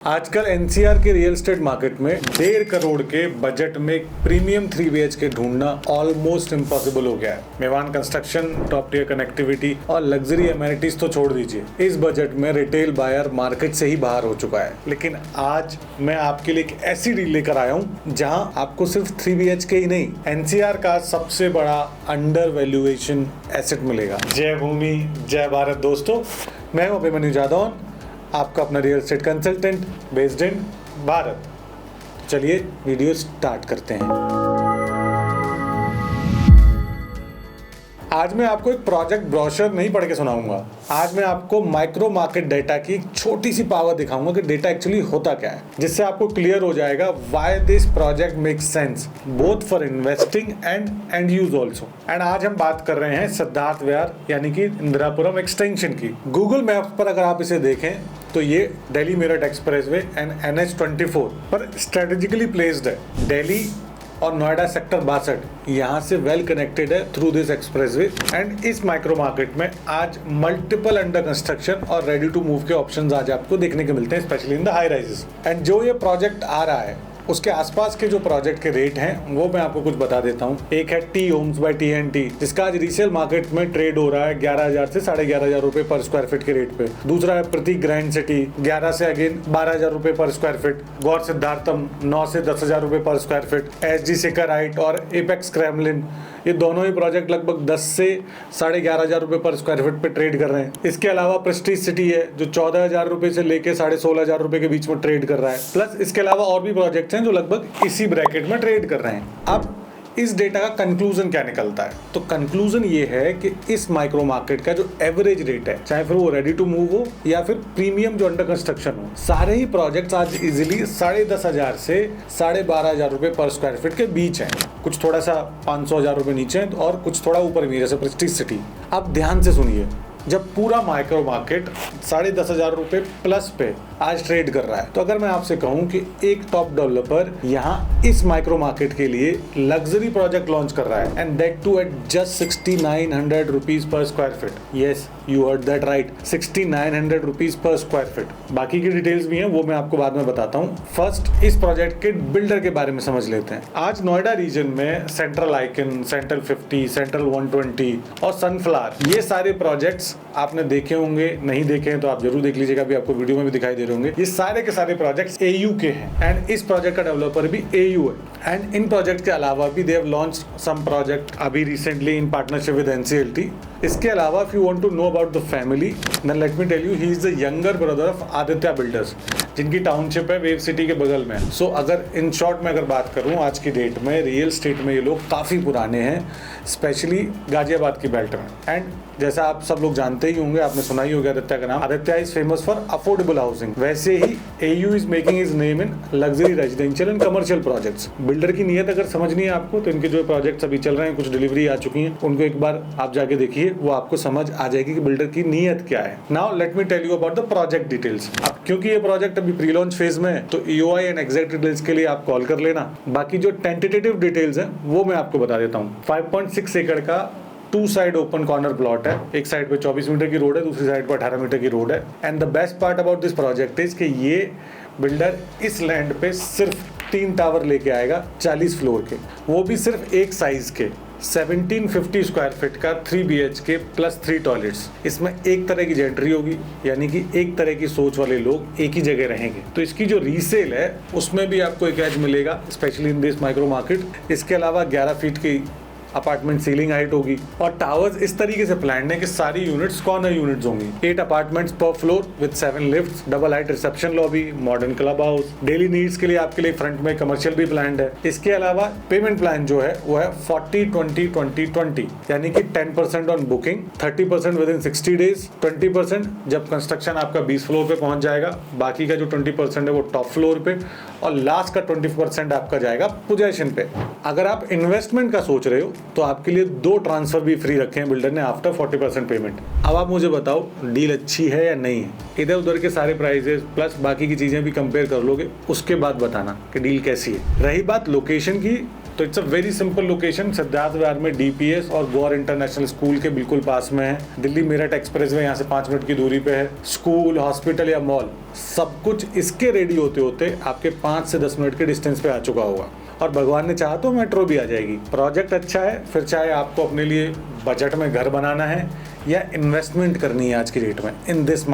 आजकल एनसीआर के real estate market में 1.5 करोड़ के बजट में एक प्रीमियम 3 BHK ढूंढना ऑलमोस्ट इम्पॉसिबल हो गया है। मेवान कंस्ट्रक्शन, टॉप टियर कनेक्टिविटी और लग्जरी एमेनिटीज तो छोड़ दीजिए, इस बजट में रिटेल बायर मार्केट से ही बाहर हो चुका है। लेकिन आज मैं आपके लिए एक ऐसी डील लेकर आया हूँ जहां आपको सिर्फ 3 BHK ही नहीं, एनसीआर का सबसे बड़ा अंडर वैल्यूएशन एसेट मिलेगा। जय भूमि जय भारत दोस्तों, मैं हूं अभिमन्यु जादौन, आपका अपना real estate consultant based in Bharat. चलिए वीडियो स्टार्ट करते हैं। आज मैं आपको एक प्रोजेक्ट ब्रोशर नहीं पढ़ के सुनाऊंगा। आज मैं आपको माइक्रो मार्केट डेटा की एक छोटी सी पावर दिखाऊंगा कि डेटा एक्चुअली होता क्या है, जिससे आपको क्लियर हो जाएगा why this project makes sense both for investing and use also. And आज हम बात कर रहे हैं सिद्धार्थ विहार यानी कि इंदिरापुरम एक्सटेंशन की। गूगल मैप्स पर अगर आप इसे देखें तो ये Delhi Meerut expressway and NH24 पर स्ट्रेटेजिकली प्लेस्ड है। दिल्ली और नोएडा सेक्टर 62 यहाँ से वेल कनेक्टेड है थ्रू दिस एक्सप्रेसवे। एंड इस माइक्रो मार्केट में आज मल्टीपल अंडर कंस्ट्रक्शन और रेडी टू मूव के ऑप्शंस आज आपको देखने को मिलते हैं, specially in the high rises. And जो ये प्रोजेक्ट आ रहा है उसके आसपास के जो प्रोजेक्ट के रेट हैं वो मैं आपको कुछ बता देता हूँ। एक है टी होम्स बाय TNT, जिसका आज रीसेल मार्केट में ट्रेड हो रहा है 11,000 से 11,500 रुपए पर स्क्वायर फीट के रेट पे। दूसरा है प्रतीक ग्रैंड सिटी, 11 से अगेन 12,000 रुपए पर स्क्वायर फीट। गौर सिद्धार्थम 9 से 10,000 रुपए पर स्क्वायर फीट। SG सेकराइट और एपेक्स क्रेमलिन, ये दोनों ही प्रोजेक्ट लगभग 10 से 11,500 रुपए पर स्क्वायर फीट पे ट्रेड कर रहे हैं। इसके अलावा प्रेस्टीज सिटी है जो 14,000 रुपए से लेके 16,500 रुपए के बीच में ट्रेड कर रहा है। प्लस इसके अलावा और भी प्रोजेक्ट्स हैं जो लगभग इसी ब्रैकेट में ट्रेड कर रहे हैं। अब इस डेटा का कंक्लूजन क्या निकलता है? तो कंक्लूजन ये है कि इस माइक्रो मार्केट का जो एवरेज रेट है, चाहे फिर वो रेडी टू मूव हो या फिर प्रीमियम जो अंडर कंस्ट्रक्शन हो, सारे ही प्रोजेक्ट्स आज इजीली 10,500 से 12,500 रुपए पर स्क्वायर फीट के बीच हैं। कुछ थोड़ा सा 500,000 रुपए नीचे है और कुछ थोड़ा ऊपर भी, जैसे प्रेस्टीज सिटी। अब ध्यान से सुनिए, जब पूरा माइक्रो मार्केट 10,500 रुपए प्लस पे आज ट्रेड कर रहा है, तो अगर मैं आपसे कहूं कि एक टॉप डेवलपर यहाँ इस माइक्रो मार्केट के लिए लग्जरी प्रोजेक्ट लॉन्च कर रहा है and that too at just 6,900 rupees per square feet. Yes, you heard that right, 6,900 rupees per square feet. बाकी की डिटेल्स भी हैं, वो मैं आपको बाद में बताता हूँ। फर्स्ट इस प्रोजेक्ट के बिल्डर के बारे में समझ लेते हैं। आज नोएडा रीजन में सेंट्रल आइकन, सेंट्रल 50, सेंट्रल 120 और सनफ्लावर, ये सारे प्रोजेक्ट्स आपने देखे होंगे, नहीं देखे हैं तो आप जरूर देख लीजिएगा, अभी आपको वीडियो में भी दिखाई दे रहे होंगे। ये सारे के सारे प्रोजेक्ट्स AU के हैं एंड इस प्रोजेक्ट का डेवलपर भी AU है। एंड इन प्रोजेक्ट के अलावा भी they have launched some project अभी recently in partnership with NCLT। इसके अलावा if you want to know about the family, then let me tell you, he is the younger brother of Aditya Builders, जिनकी township है Wave City के बगल में। सो अगर in short में अगर बात करूं, आज की डेट में रियल स्टेट में ये लोग काफ़ी पुराने हैं, स्पेशली गाजियाबाद की बेल्ट में। एंड जैसा आप सब लोग जानते ही होंगे, आपने सुना ही होगा आदित्य का नाम। Aditya is famous for affordable housing. वैसे ही AU is making his name in luxury residential and commercial projects. Builder की नीयत अगर समझनी है आपको, तो इनके जो प्रोजेक्ट्स अभी चल रहे हैं, कुछ डिलीवरी आ चुकी हैं, उनको एक बार आप जाके देखिए, वो आपको समझ आ जाएगी कि बिल्डर की नीयत क्या है। Now let me tell you about the project details. अब क्योंकि ये प्रोजेक्ट अभी प्री लॉन्च फेज में है, तो EOI एंड एग्जैक्ट डिटेल्स के लिए आप कॉल कर लेना। बाकी जो टेंटेटिव डिटेल्स हैं वो मैं आपको बता देता हूँ। 5.6 एकड़ का 2 साइड ओपन कॉर्नर प्लॉट है। एक साइड पे 24 मीटर की रोड है, दूसरी साइड पे 18 मीटर की रोड है। And the best part about this project is कि ये बिल्डर इस लैंड पे सिर्फ 3 टावर लेके आएगा 40 फ्लोर के, वो भी सिर्फ एक साइज के 1750 स्क्वायर फीट का 3 BHK प्लस 3 टॉयलेट्स। इसमें एक तरह की जेंट्री होगी, यानी कि एक तरह की सोच वाले लोग एक ही जगह रहेंगे। तो इसकी जो रीसेल है उसमें भी आपको एक एज मिलेगा, specially in this micro market. इसके अलावा 11 फीट की अपार्टमेंट सीलिंग हाइट होगी और टावर्स इस तरीके से प्लान है कि सारी यूनिट्स कॉर्नर यूनिट्स होंगी। 8 अपार्टमेंट्स पर floor with 7 lifts, double height reception lobby, modern club house. Daily needs के लिए आपके लिए फ्रंट में कमर्शियल भी प्लान्ड है। इसके अलावा पेमेंट प्लान जो है वो है 40-20-20-20, यानी कि 10% on booking, 30% with in 60 days, 20% जब कंस्ट्रक्शन आपका 20 फ्लोर पे पहुंच जाएगा, बाकी का जो 20% है वो टॉप फ्लोर पे, और लास्ट का 20% आपका जाएगा पोजेशन पे। अगर आप इन्वेस्टमेंट का सोच रहे हो तो आपके लिए 2 ट्रांसफर भी फ्री रखे हैं बिल्डर ने आफ्टर 40% पेमेंट। अब आप मुझे बताओ डील अच्छी है या नहीं है? इधर उधर के सारे प्राइजेस प्लस बाकी की चीजें भी कंपेयर कर लोगे, उसके बाद बताना कि डील कैसी है। रही बात लोकेशन की, तो it's a very simple location, Siddharth Vihar में DPS और गौर इंटरनेशनल स्कूल के बिल्कुल पास में है। दिल्ली मेरठ एक्सप्रेस वे यहाँ से 5 मिनट की दूरी पे है। स्कूल, हॉस्पिटल या मॉल सब कुछ इसके रेडी होते होते आपके 5 से 10 मिनट के डिस्टेंस पे आ चुका होगा। और भगवान ने चाहा तो मेट्रो भी आ जाएगी। प्रोजेक्ट अच्छा है, फिर चाहे आपको अपने लिए बजट में घर बनाना है या इन्वेस्टमेंट करनी है आज की डेट में इन दिस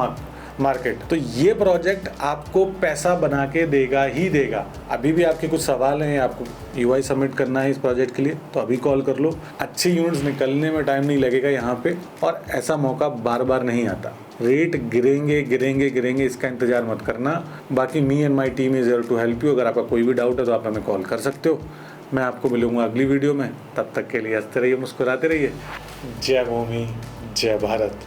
मार्केट, तो ये प्रोजेक्ट आपको पैसा बना के देगा ही देगा। अभी भी आपके कुछ सवाल हैं, आपको EOI सबमिट करना है इस प्रोजेक्ट के लिए, तो अभी कॉल कर लो। अच्छे यूनिट्स निकलने में टाइम नहीं लगेगा यहाँ पे, और ऐसा मौका बार बार नहीं आता। रेट गिरेंगे, इसका इंतजार मत करना। बाकी me and my team is here to help you. अगर आपका कोई भी डाउट है तो आप हमें कॉल कर सकते हो। मैं आपको मिलूंगा अगली वीडियो में, तब तक के लिए हंसते रहिए, मुस्कुराते रहिए। जय भूमि, जय भारत।